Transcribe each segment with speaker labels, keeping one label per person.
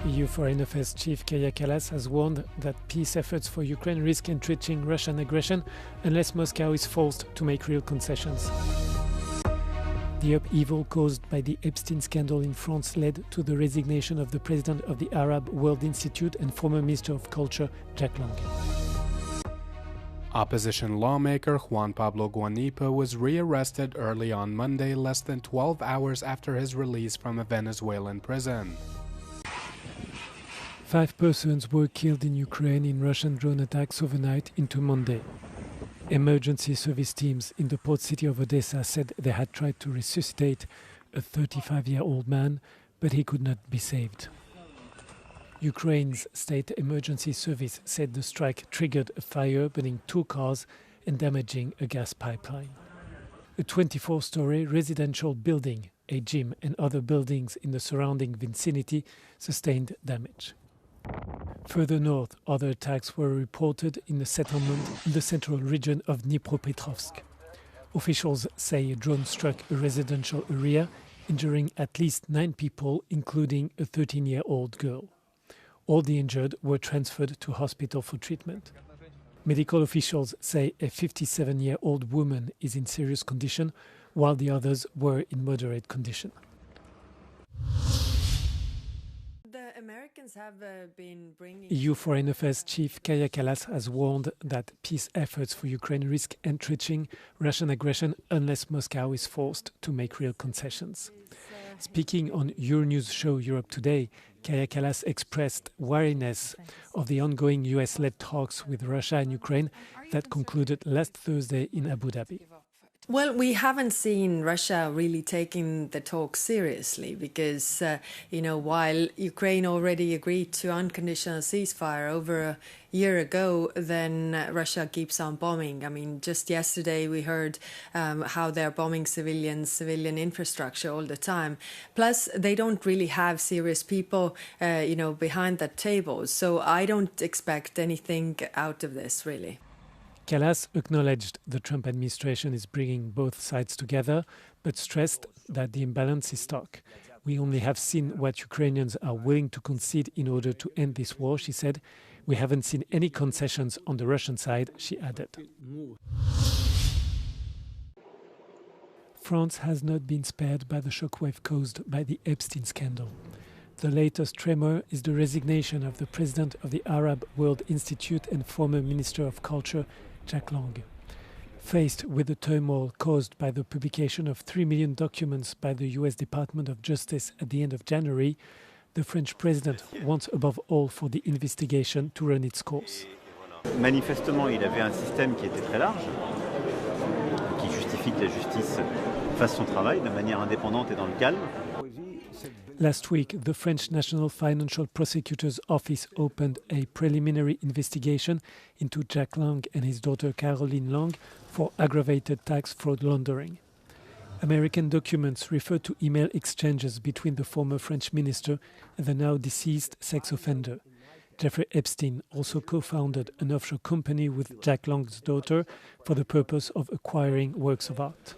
Speaker 1: EU Foreign Affairs Chief Kaja Kallas has warned that peace efforts for Ukraine risk entrenching Russian aggression unless Moscow is forced to make real concessions. The upheaval caused by the Epstein scandal in France led to the resignation of the president of the Arab World Institute and former Minister of Culture, Jack Lang.
Speaker 2: Opposition lawmaker Juan Pablo Guanipa was rearrested early on Monday, less than 12 hours after his release from a Venezuelan prison.
Speaker 1: 5 persons were killed in Ukraine in Russian drone attacks overnight into Monday. Emergency service teams in the port city of Odessa said they had tried to resuscitate a 35-year-old man, but he could not be saved. Ukraine's state emergency service said the strike triggered a fire, burning 2 cars and damaging a gas pipeline. A 24-story residential building, a gym and other buildings in the surrounding vicinity sustained damage. Further north, other attacks were reported in a settlement in the central region of Dnipropetrovsk. Officials say a drone struck a residential area, injuring at least 9 people, including a 13-year-old girl. All the injured were transferred to hospital for treatment. Medical officials say a 57-year-old woman is in serious condition, while the others were in moderate condition. EU Foreign Affairs Chief Kaja Kallas has warned that peace efforts for Ukraine risk entrenching Russian aggression unless Moscow is forced to make real concessions. Speaking on Euronews show Europe Today, Kaja Kallas expressed wariness of the ongoing US-led talks with Russia and Ukraine that concluded last Thursday in Abu Dhabi.
Speaker 3: Well, we haven't seen Russia really taking the talk seriously because, while Ukraine already agreed to unconditional ceasefire over a year ago, then Russia keeps on bombing. I mean, just yesterday we heard how they're bombing civilian infrastructure all the time. Plus, they don't really have serious people, behind that table. So I don't expect anything out of this, really.
Speaker 1: Kallas acknowledged the Trump administration is bringing both sides together, but stressed that the imbalance is stark. We only have seen what Ukrainians are willing to concede in order to end this war, she said. We haven't seen any concessions on the Russian side, she added. France has not been spared by the shockwave caused by the Epstein scandal. The latest tremor is the resignation of the president of the Arab World Institute and former Minister of Culture, Jack Lang. Faced with the turmoil caused by the publication of 3 million documents by the US Department of Justice at the end of January, the French president wants above all for the investigation to run its course.
Speaker 4: Manifestement, il avait un système qui était très large, qui justifie que la justice fasse son travail de manière indépendante et dans le calme.
Speaker 1: Last week, the French National Financial Prosecutor's Office opened a preliminary investigation into Jack Lang and his daughter Caroline Lang for aggravated tax fraud laundering. American documents refer to email exchanges between the former French minister and the now deceased sex offender. Jeffrey Epstein also co-founded an offshore company with Jack Lang's daughter for the purpose of acquiring works of art.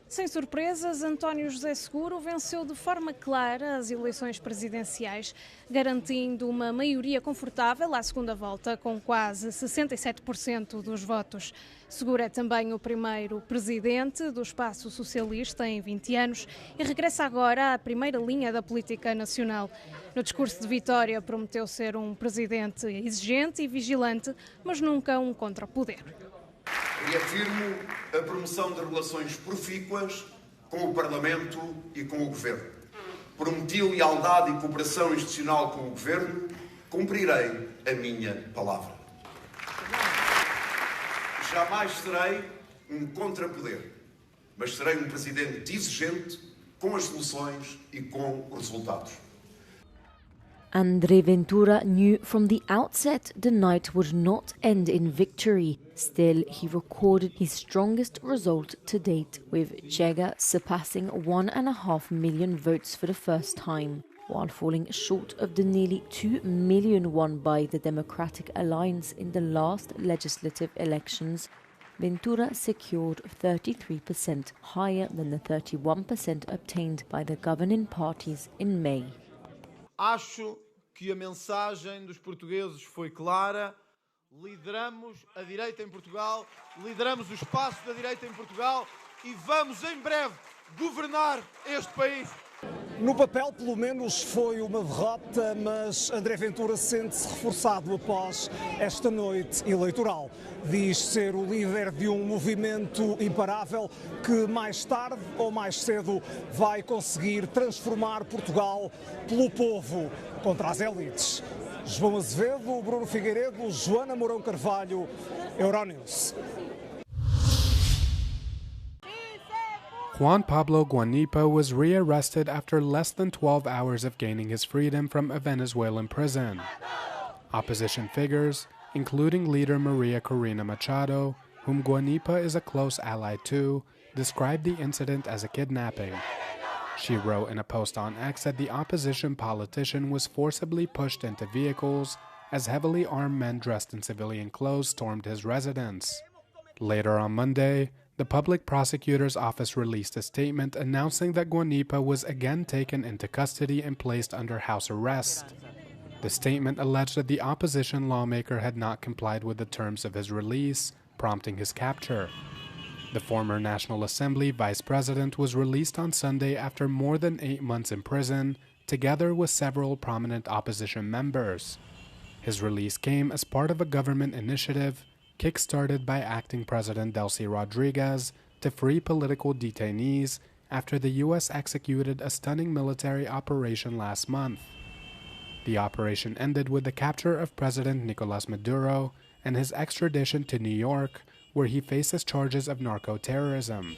Speaker 5: Sem surpresas, António José Seguro venceu de forma clara as eleições presidenciais, garantindo uma maioria confortável à segunda volta, com quase 67% dos votos. Seguro é também o primeiro presidente do espaço socialista em 20 anos e regressa agora à primeira linha da política nacional. No discurso de vitória prometeu ser um presidente exigente e vigilante, mas nunca um contrapoder.
Speaker 6: Reafirmo a promoção de relações profícuas com o Parlamento e com o Governo. Prometi lealdade e cooperação institucional com o Governo, cumprirei a minha palavra. Jamais serei um contrapoder, mas serei um presidente exigente com as soluções e com os resultados.
Speaker 7: André Ventura knew from the outset the night would not end in victory. Still, he recorded his strongest result to date, with Chega surpassing 1.5 million votes for the first time. while falling short of the nearly 2 million won by the Democratic Alliance in the last legislative elections. Ventura secured 33%, higher than the 31% obtained by the governing parties in May.
Speaker 8: Acho que a mensagem dos portugueses foi clara. Lideramos a direita em Portugal, lideramos o espaço da direita em Portugal e vamos em breve governar este país.
Speaker 9: No papel, pelo menos, foi uma derrota, mas André Ventura sente-se reforçado após esta noite eleitoral. Diz ser o líder de um movimento imparável que mais tarde ou mais cedo vai conseguir transformar Portugal pelo povo contra as elites. João Azevedo, Bruno Figueiredo, Joana Mourão Carvalho, Euronews.
Speaker 2: Juan Pablo Guanipa was rearrested after less than 12 hours of gaining his freedom from a Venezuelan prison. Opposition figures, including leader Maria Corina Machado, whom Guanipa is a close ally to, described the incident as a kidnapping. She wrote in a post on X that the opposition politician was forcibly pushed into vehicles as heavily armed men dressed in civilian clothes stormed his residence. Later on Monday, the public prosecutor's office released a statement announcing that Guanipa was again taken into custody and placed under house arrest. The statement alleged that the opposition lawmaker had not complied with the terms of his release, prompting his capture. The former National Assembly vice president was released on Sunday after more than 8 months in prison, together with several prominent opposition members. His release came as part of a government initiative kick-started by acting President Delcy Rodriguez to free political detainees after the U.S. executed a stunning military operation last month. The operation ended with the capture of President Nicolas Maduro and his extradition to New York, where he faces charges of narco-terrorism.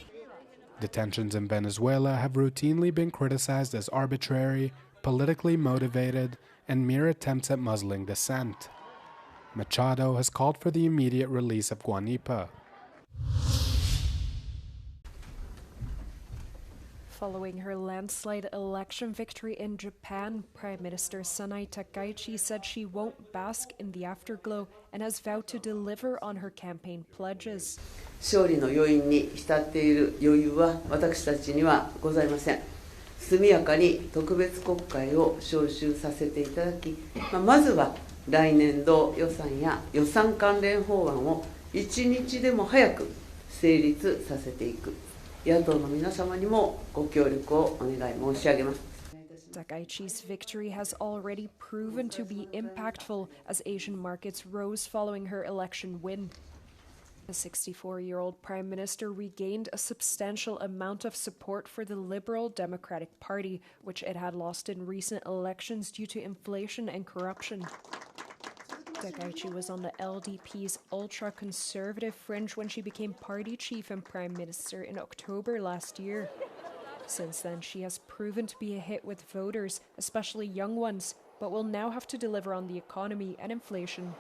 Speaker 2: Detentions in Venezuela have routinely been criticized as arbitrary, politically motivated, and mere attempts at muzzling dissent. Machado has called for the immediate release of Guanipa.
Speaker 10: Following her landslide election victory in Japan, Prime Minister Sanai Takaichi said she won't bask in the afterglow and has vowed to deliver on her campaign pledges.
Speaker 11: 勝利の余韻に浸っている余裕は私たちにはございません。速やかに特別国会を召集させていただき、まずは来年度予算や予算関連法案を一日でも早く成立させていく。野党の皆様にもご協力をお願い申し上げます。
Speaker 10: Takaichi's victory has already proven to be impactful as Asian markets rose following her election win. The 64-year-old prime minister regained a substantial amount of support for the Liberal Democratic Party, which it had lost in recent elections due to inflation and corruption. Takaichi was on the LDP's ultra-conservative fringe when she became party chief and prime minister in October last year. Since then, she has proven to be a hit with voters, especially young ones, but will now have to deliver on the economy and inflation.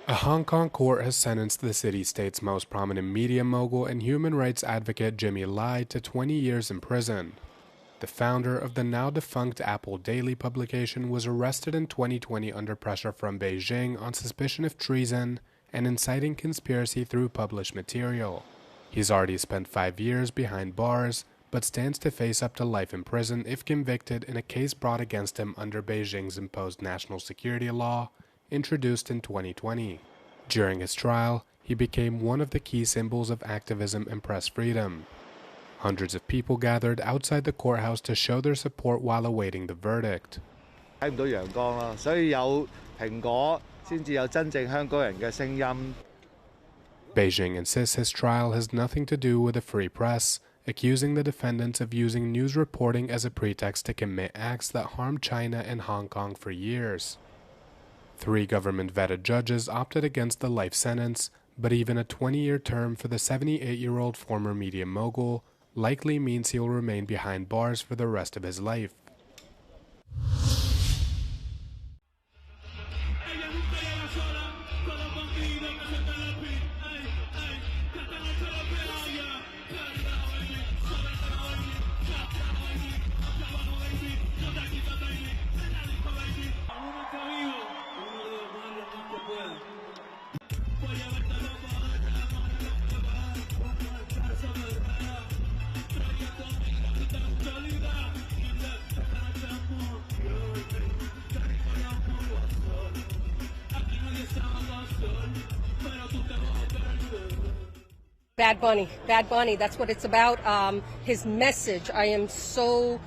Speaker 2: A Hong Kong court has sentenced the city-state's most prominent media mogul and human rights advocate Jimmy Lai to 20 years in prison. The founder of the now-defunct Apple Daily publication was arrested in 2020 under pressure from Beijing on suspicion of treason and inciting conspiracy through published material. He's already spent 5 years behind bars, but stands to face up to life in prison if convicted in a case brought against him under Beijing's imposed national security law, introduced in 2020. During his trial, he became one of the key symbols of activism and press freedom. Hundreds of people gathered outside the courthouse to show their support while awaiting the verdict. Beijing insists his trial has nothing to do with the free press, accusing the defendants of using news reporting as a pretext to commit acts that harmed China and Hong Kong for years. 3 government-vetted judges opted against the life sentence, but even a 20-year term for the 78-year-old former media mogul likely means he'll remain behind bars for the rest of his life.
Speaker 12: Bad Bunny, that's what it's about. His message, I am so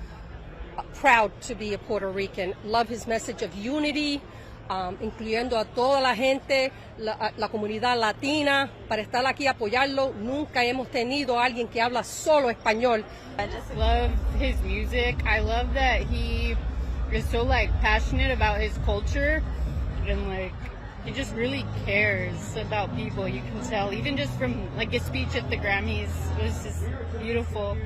Speaker 12: proud to be a Puerto Rican. Love his message of unity, incluyendo a toda la gente, la comunidad latina, para estar aquí a apoyarlo. Nunca hemos tenido a alguien que habla solo español.
Speaker 13: I just love his music. I love that he is so passionate about his culture, and he just really cares about people. You can tell, even just from his speech at the Grammys, it was just beautiful.